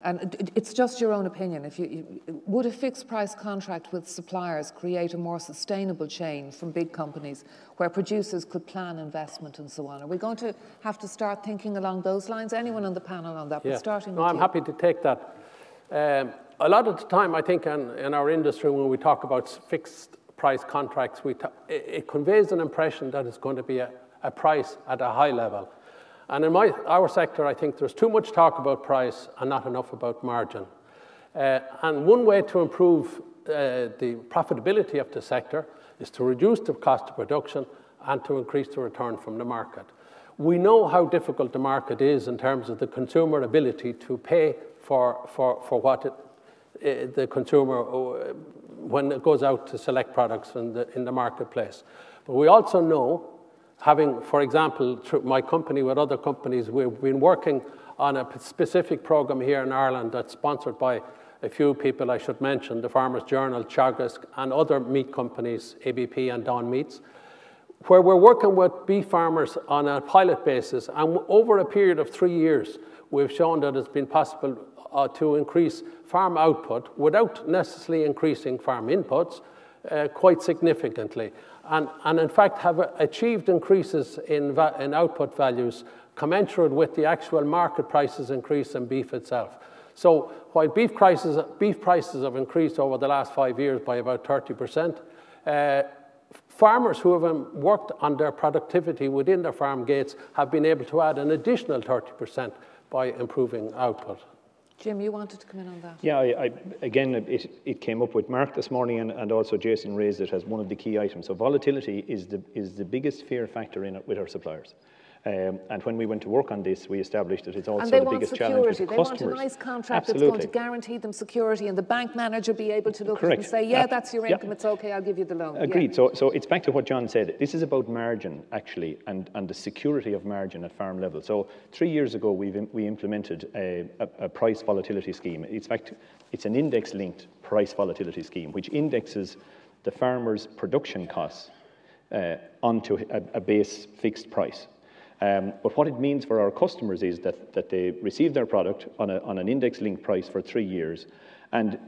And it's just your own opinion. Would a fixed price contract with suppliers create a more sustainable chain from big companies where producers could plan investment and so on? Are we going to have to start thinking along those lines? Anyone on the panel on that? Yeah. But starting no, with I'm you. happy to take that. A lot of the time, I think in our industry, when we talk about fixed price contracts, it conveys an impression that it's going to be a price at a high level. And in our sector, I think there's too much talk about price and not enough about margin. And one way to improve the profitability of the sector is to reduce the cost of production and to increase the return from the market. We know how difficult the market is in terms of the consumer ability to pay for what the consumer, when it goes out to select products in the marketplace. But we also know, having, for example, through my company with other companies, we've been working on a specific program here in Ireland that's sponsored by a few people I should mention, the Farmers Journal, Teagasc, and other meat companies, ABP and Dawn Meats, where we're working with beef farmers on a pilot basis. And over a period of 3 years, we've shown that it's been possible to increase farm output without necessarily increasing farm inputs quite significantly. And in fact have achieved increases in output values commensurate with the actual market prices increase in beef itself. So while beef prices have increased over the last 5 years by about 30%, farmers who have worked on their productivity within their farm gates have been able to add an additional 30% by improving output. Jim, you wanted to come in on that. Yeah, again, it came up with Mark this morning, and also Jason raised it as one of the key items. So volatility is the biggest fear factor with our suppliers. And when we went to work on this, we established that it's also the biggest challenge with customers. They want a nice contract that's going to guarantee them security, and the bank manager be able to look and say, yeah, that's your income, it's okay, I'll give you the loan. Agreed. Yeah. So it's back to what John said. This is about margin, actually, and the security of margin at farm level. So 3 years ago, we implemented a price volatility scheme. In fact, it's an index-linked price volatility scheme, which indexes the farmer's production costs onto a base fixed price. But what it means for our customers is that they receive their product on an index-linked price for 3 years. And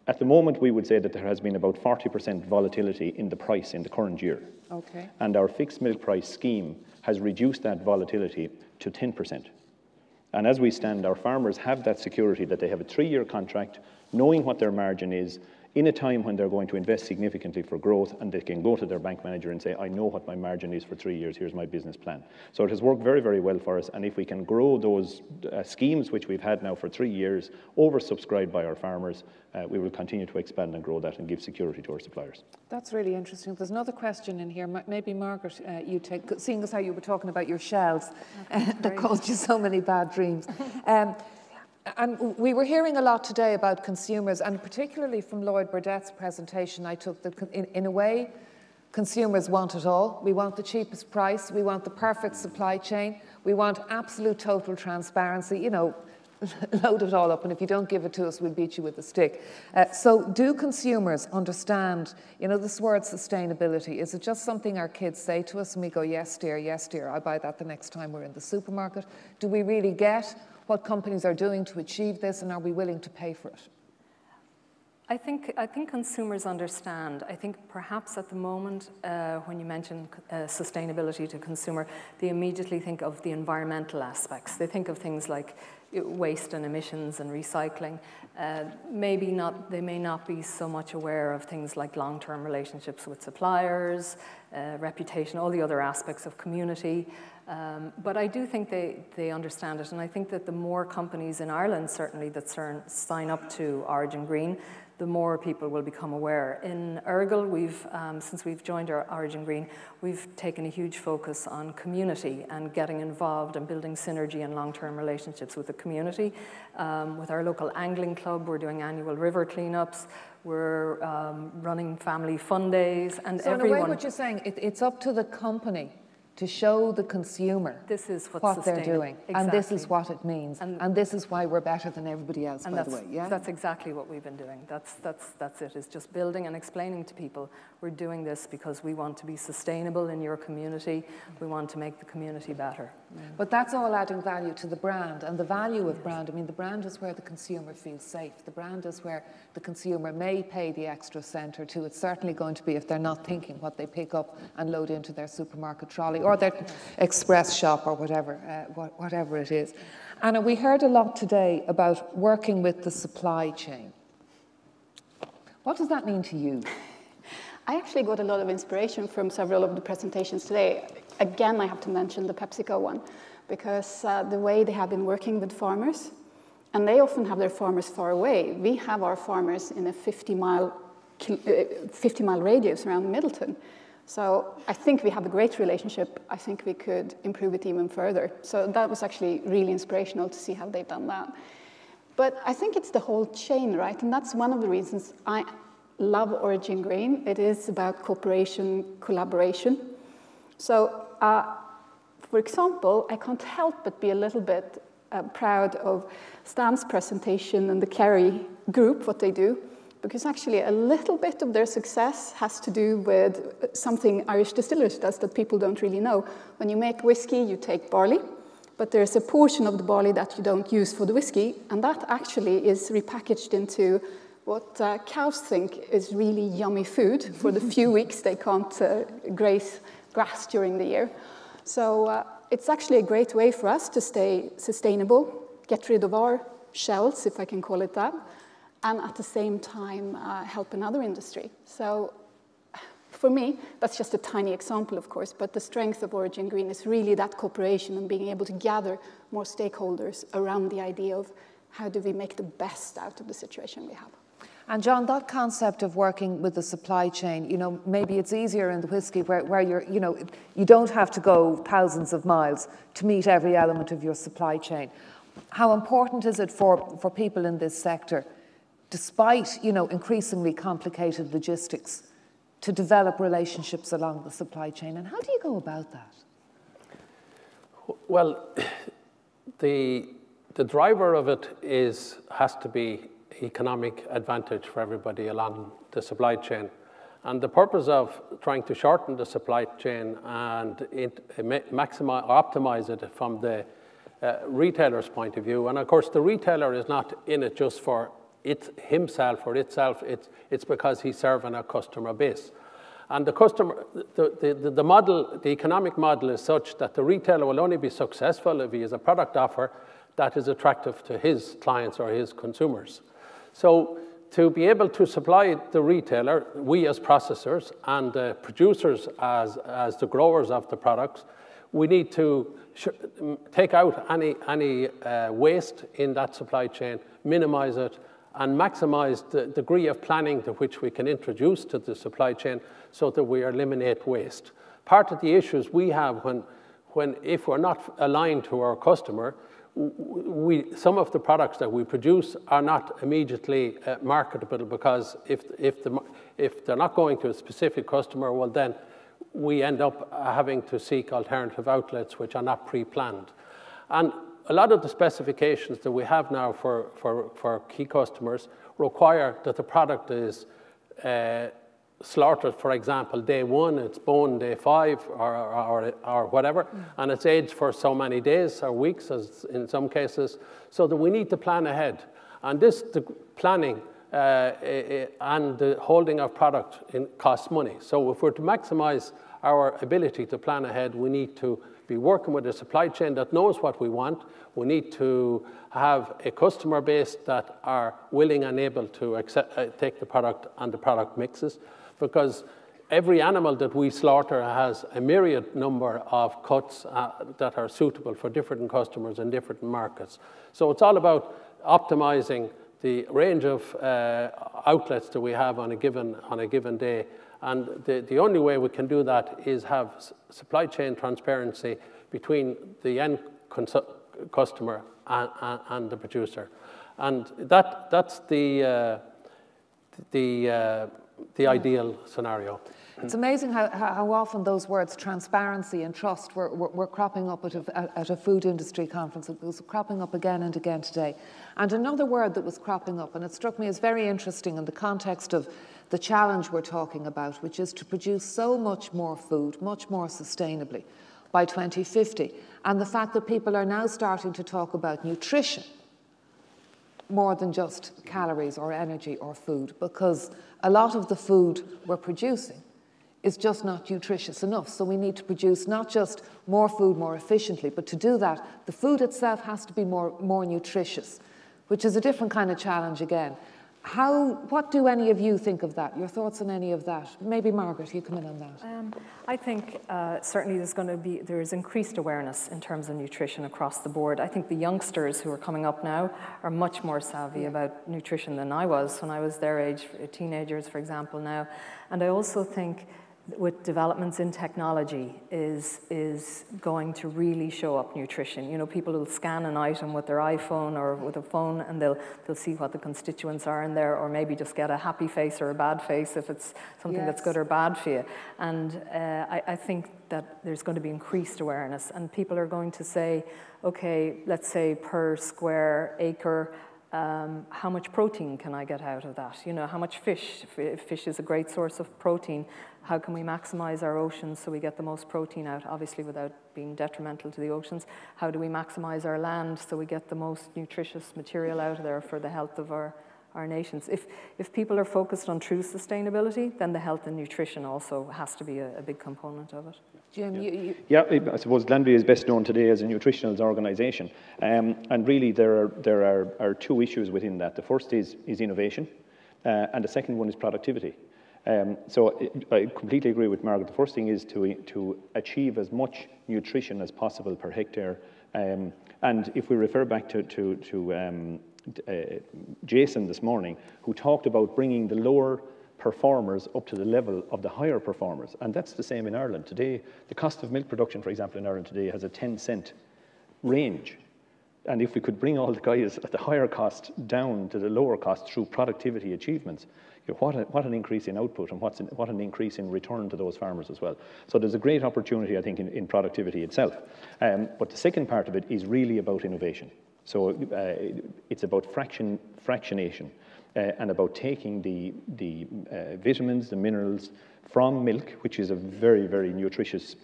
at the moment, we would say that there has been about 40% volatility in the price in the current year. Okay. And our fixed milk price scheme has reduced that volatility to 10%. And as we stand, our farmers have that security that they have a 3-year contract, knowing what their margin is, in a time when they're going to invest significantly for growth, and they can go to their bank manager and say, I know what my margin is for 3 years, here's my business plan. So it has worked very, very well for us, and if we can grow those schemes, which we've had now for 3 years, oversubscribed by our farmers, we will continue to expand and grow that and give security to our suppliers. That's really interesting. There's another question in here. Maybe Margaret, you take, seeing as how you were talking about your shells that caused you so many bad dreams. And we were hearing a lot today about consumers, and particularly from Lloyd Burdett's presentation, I took that in a way, consumers want it all. We want the cheapest price. We want the perfect supply chain. We want absolute total transparency. You know, load it all up, and if you don't give it to us, we'll beat you with a stick. So do consumers understand, you know, this word sustainability? Is it just something our kids say to us and we go, yes, dear, I'll buy that the next time we're in the supermarket? Do we really get what companies are doing to achieve this, and are we willing to pay for it? I think consumers understand. I think perhaps at the moment, when you mention sustainability to consumer, they immediately think of the environmental aspects. They think of things like waste and emissions and recycling. They may not be so much aware of things like long-term relationships with suppliers, reputation, all the other aspects of community. But I do think they understand it, and I think that the more companies in Ireland, certainly, that sign up to Origin Green, the more people will become aware. In Ergal, since we've joined our Origin Green, we've taken a huge focus on community and getting involved and building synergy and long-term relationships with the community. With our local angling club, we're doing annual river cleanups. We're running family fun days, and so in a way, what you're saying, it's up to the company to show the consumer this is what they're doing. Exactly. And this is what it means. And this is why we're better than everybody else, by the way. Yeah? That's exactly what we've been doing. That's it, is just building and explaining to people, we're doing this because we want to be sustainable in your community. We want to make the community better. But that's all adding value to the brand, and the value of brand. I mean, the brand is where the consumer feels safe. The brand is where the consumer may pay the extra cent or two. It's certainly going to be if they're not thinking what they pick up and load into their supermarket trolley or their express shop or whatever it is. Anna, we heard a lot today about working with the supply chain. What does that mean to you? I actually got a lot of inspiration from several of the presentations today. Again, I have to mention the PepsiCo one, because the way they have been working with farmers, and they often have their farmers far away. We have our farmers in a 50-mile radius around Middleton. So I think we have a great relationship. I think we could improve it even further. So that was actually really inspirational to see how they've done that. But I think it's the whole chain, right? And that's one of the reasons I love Origin Green. It is about cooperation, collaboration. So, for example, I can't help but be a little bit proud of Stan's presentation and the Kerry group, what they do, because actually a little bit of their success has to do with something Irish Distillers does that people don't really know. When you make whiskey, you take barley, but there's a portion of the barley that you don't use for the whiskey, and that actually is repackaged into what cows think is really yummy food for the few weeks they can't graze grass during the year. So it's actually a great way for us to stay sustainable, get rid of our shells, if I can call it that, and at the same time help another industry. So for me, that's just a tiny example, of course, but the strength of Origin Green is really that cooperation and being able to gather more stakeholders around the idea of how do we make the best out of the situation we have. And John, that concept of working with the supply chain, you know, maybe it's easier in the whiskey where you're, you know, you don't have to go thousands of miles to meet every element of your supply chain. How important is it for people in this sector, despite, you know, increasingly complicated logistics, to develop relationships along the supply chain? And how do you go about that? Well, the driver of it has to be economic advantage for everybody along the supply chain. And the purpose of trying to shorten the supply chain and maximize or optimize it from the retailer's point of view. And of course, the retailer is not in it just for himself or itself, it's because he's serving a customer base. And the customer, the model, the economic model is such that the retailer will only be successful if he has a product offer that is attractive to his clients or his consumers. So to be able to supply the retailer, we as processors and the producers as the growers of the products, we need to take out any waste in that supply chain, minimize it, and maximize the degree of planning to which we can introduce to the supply chain so that we eliminate waste. Part of the issues we have if we're not aligned to our customer, some of the products that we produce are not immediately marketable, because if they're not going to a specific customer, well then we end up having to seek alternative outlets which are not pre-planned. And a lot of the specifications that we have now for key customers require that the product is slaughtered, for example, day 1, it's boned day 5 or whatever, and it's aged for so many days or weeks, as in some cases, so that we need to plan ahead. And the planning and the holding of product costs money. So if we're to maximize our ability to plan ahead, we need to be working with a supply chain that knows what we want. We need to have a customer base that are willing and able to take the product and the product mixes, because every animal that we slaughter has a myriad number of cuts that are suitable for different customers in different markets. So it's all about optimizing the range of outlets that we have on a given day. And the only way we can do that is have supply chain transparency between the end customer and the producer. And that's the ideal scenario. It's amazing how often those words, transparency and trust, were cropping up at a food industry conference. It was cropping up again and again today. And another word that was cropping up, and it struck me as very interesting in the context of the challenge we're talking about, which is to produce so much more food, much more sustainably by 2050. And the fact that people are now starting to talk about nutrition more than just calories or energy or food, because a lot of the food we're producing is just not nutritious enough. So we need to produce not just more food more efficiently, but to do that, the food itself has to be more nutritious, which is a different kind of challenge again. What do any of you think of that? Your thoughts on any of that? Maybe Margaret, you come in on that. I think certainly there's increased awareness in terms of nutrition across the board. I think the youngsters who are coming up now are much more savvy about nutrition than I was when I was their age, teenagers, for example, now. And I also think with developments in technology is going to really show up nutrition. You know, people will scan an item with their iPhone or with a phone, and they'll see what the constituents are in there, or maybe just get a happy face or a bad face if it's something that's good or bad for you. And I think that there's going to be increased awareness, and people are going to say, okay, let's say per square acre, how much protein can I get out of that? You know, how much fish? If fish is a great source of protein, how can we maximize our oceans so we get the most protein out, obviously without being detrimental to the oceans? How do we maximize our land so we get the most nutritious material out of there for the health of our nations? If people are focused on true sustainability, then the health and nutrition also has to be a big component of it. Jim, Yeah, I suppose Glanbia is best known today as a nutritionals organisation, and really there are two issues within that. The first is innovation, and the second one is productivity. So I completely agree with Margaret. The first thing is to achieve as much nutrition as possible per hectare, and if we refer back to Jason this morning, who talked about bringing the lower performers up to the level of the higher performers, and that's the same in Ireland today. The cost of milk production, for example, in Ireland today has a 10-cent range, and if we could bring all the guys at the higher cost down to the lower cost through productivity achievements, you know, what an increase in output, and what an increase in return to those farmers as well. So there's a great opportunity, I think, in productivity itself. But the second part of it is really about innovation. So it's about fractionation. And about taking the vitamins, the minerals from milk, which is a very, very nutritious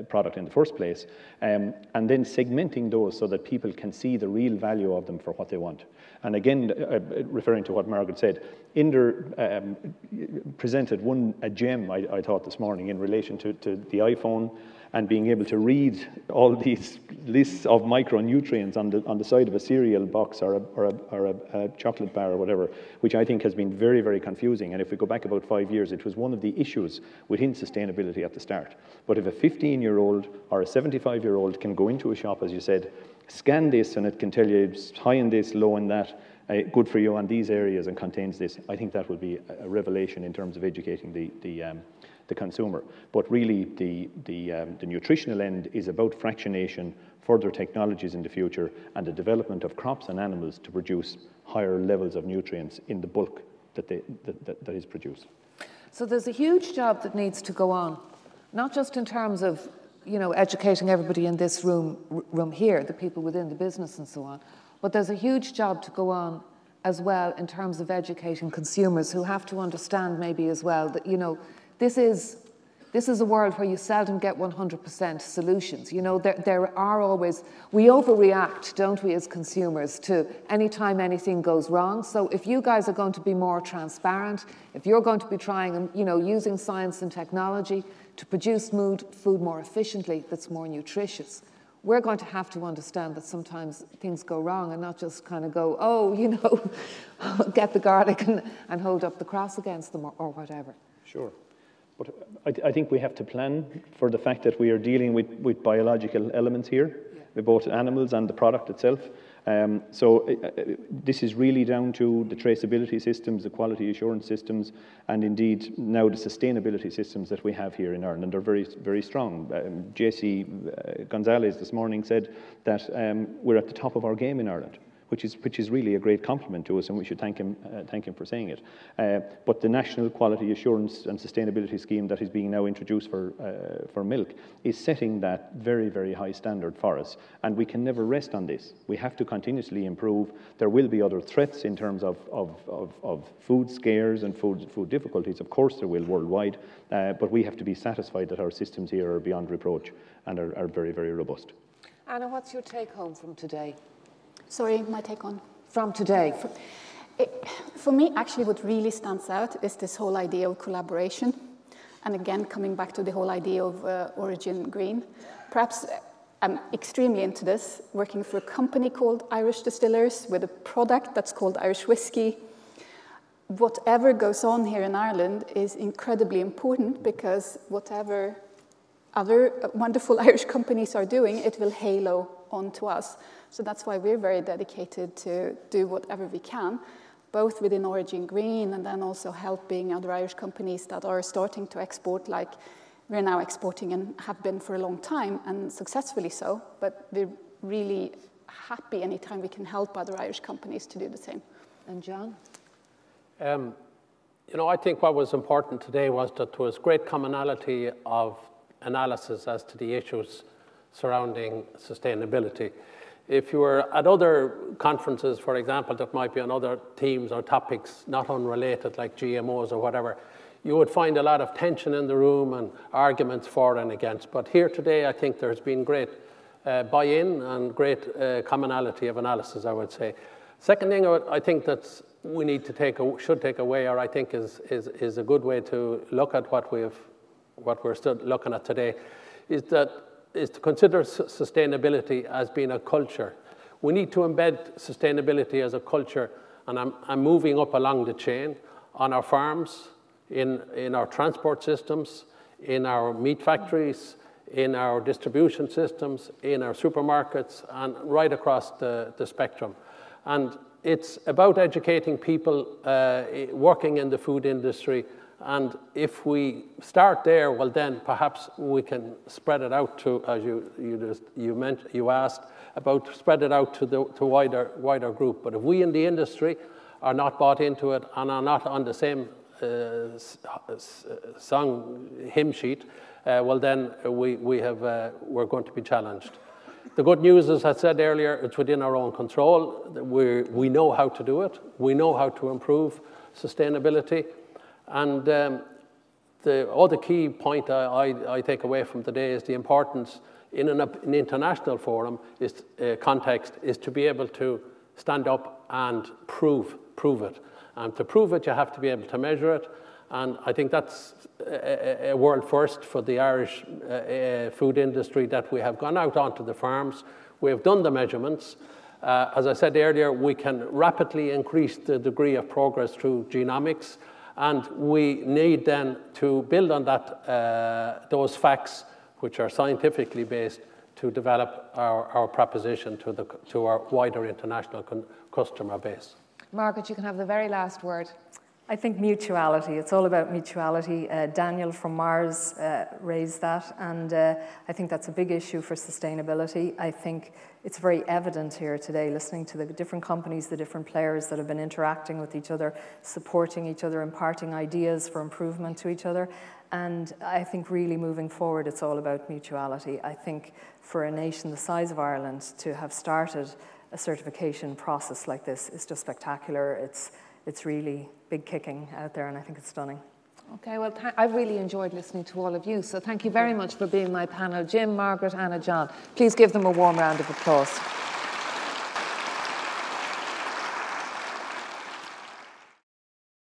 product in the first place, and then segmenting those so that people can see the real value of them for what they want. And again, referring to what Margaret said, Inder presented a gem, I thought, this morning in relation to the iPhone and being able to read all these lists of micronutrients on the side of a cereal box or a chocolate bar or whatever, which I think has been very, very confusing. And if we go back about 5 years, it was one of the issues within sustainability at the start. But if a 15-year-old or a 75-year-old can go into a shop, as you said, scan this, and it can tell you it's high in this, low in that, good for you on these areas, and contains this, I think that would be a revelation in terms of educating the consumer. But really, the nutritional end is about fractionation, further technologies in the future, and the development of crops and animals to produce higher levels of nutrients in the bulk that is produced. So there's a huge job that needs to go on, not just in terms of, you know, educating everybody in this room here, the people within the business and so on, but there's a huge job to go on as well in terms of educating consumers who have to understand maybe as well that, you know, this is a world where you seldom get 100% solutions. You know, there are always, we overreact, don't we, as consumers, to any time anything goes wrong. So if you guys are going to be more transparent, if you're going to be trying, you know, using science and technology to produce food more efficiently that's more nutritious, we're going to have to understand that sometimes things go wrong, and not just kind of go, oh, you know, get the garlic and hold up the cross against them or whatever. Sure. But I think we have to plan for the fact that we are dealing with biological elements here, with both animals and the product itself. So this is really down to the traceability systems, the quality assurance systems, and indeed now the sustainability systems that we have here in Ireland, and they're very, very strong. JC Gonzalez this morning said that we're at the top of our game in Ireland, which is really a great compliment to us, and we should thank him for saying it. But the National Quality Assurance and Sustainability Scheme that is being now introduced for milk is setting that very, very high standard for us, and we can never rest on this. We have to continuously improve. There will be other threats in terms of food scares and food difficulties. Of course there will worldwide, but we have to be satisfied that our systems here are beyond reproach and are very, very robust. Anna, what's your take home from today? Sorry, my take on? From today. For me, actually, what really stands out is this whole idea of collaboration. And again, coming back to the whole idea of Origin Green. Perhaps I'm extremely into this, working for a company called Irish Distillers with a product that's called Irish Whiskey. Whatever goes on here in Ireland is incredibly important, because whatever other wonderful Irish companies are doing, it will halo onto us. So that's why we're very dedicated to do whatever we can, both within Origin Green and then also helping other Irish companies that are starting to export, like we're now exporting and have been for a long time, and successfully so. But we're really happy anytime we can help other Irish companies to do the same. And John? You know, I think what was important today was that there was great commonality of analysis as to the issues surrounding sustainability. If you were at other conferences, for example, that might be on other themes or topics not unrelated, like GMOs or whatever, you would find a lot of tension in the room and arguments for and against. But here today, I think there's been great buy-in and great commonality of analysis, I would say. Second thing I think that we need to should take away, or I think is a good way to look at what we're still looking at today, is to consider sustainability as being a culture. We need to embed sustainability as a culture, and I'm moving up along the chain on our farms, in our transport systems, in our meat factories, in our distribution systems, in our supermarkets, and right across the spectrum. And it's about educating people working in the food industry. And if we start there, well, then perhaps we can spread it out to, as you asked about, spread it out to wider group. But if we in the industry are not bought into it and are not on the same hymn sheet, well, then we're going to be challenged. The good news, as I said earlier, it's within our own control. We know how to do it. We know how to improve sustainability. And the other key point I take away from today is the importance in an international forum context is to be able to stand up and prove it. And to prove it, you have to be able to measure it. And I think that's a world first for the Irish food industry, that we have gone out onto the farms, we have done the measurements. As I said earlier, we can rapidly increase the degree of progress through genomics, and we need then to build on that, those facts, which are scientifically based, to develop our proposition to our wider international customer base. Margaret, you can have the very last word. I think mutuality. It's all about mutuality. Daniel from Mars raised that, and I think that's a big issue for sustainability. I think it's very evident here today, listening to the different companies, the different players that have been interacting with each other, supporting each other, imparting ideas for improvement to each other. And I think really moving forward, it's all about mutuality. I think for a nation the size of Ireland to have started a certification process like this is just spectacular. It's really big kicking out there, and I think it's stunning. Okay, well, I've really enjoyed listening to all of you, so thank you very much for being my panel. Jim, Margaret, Anna, John. Please give them a warm round of applause.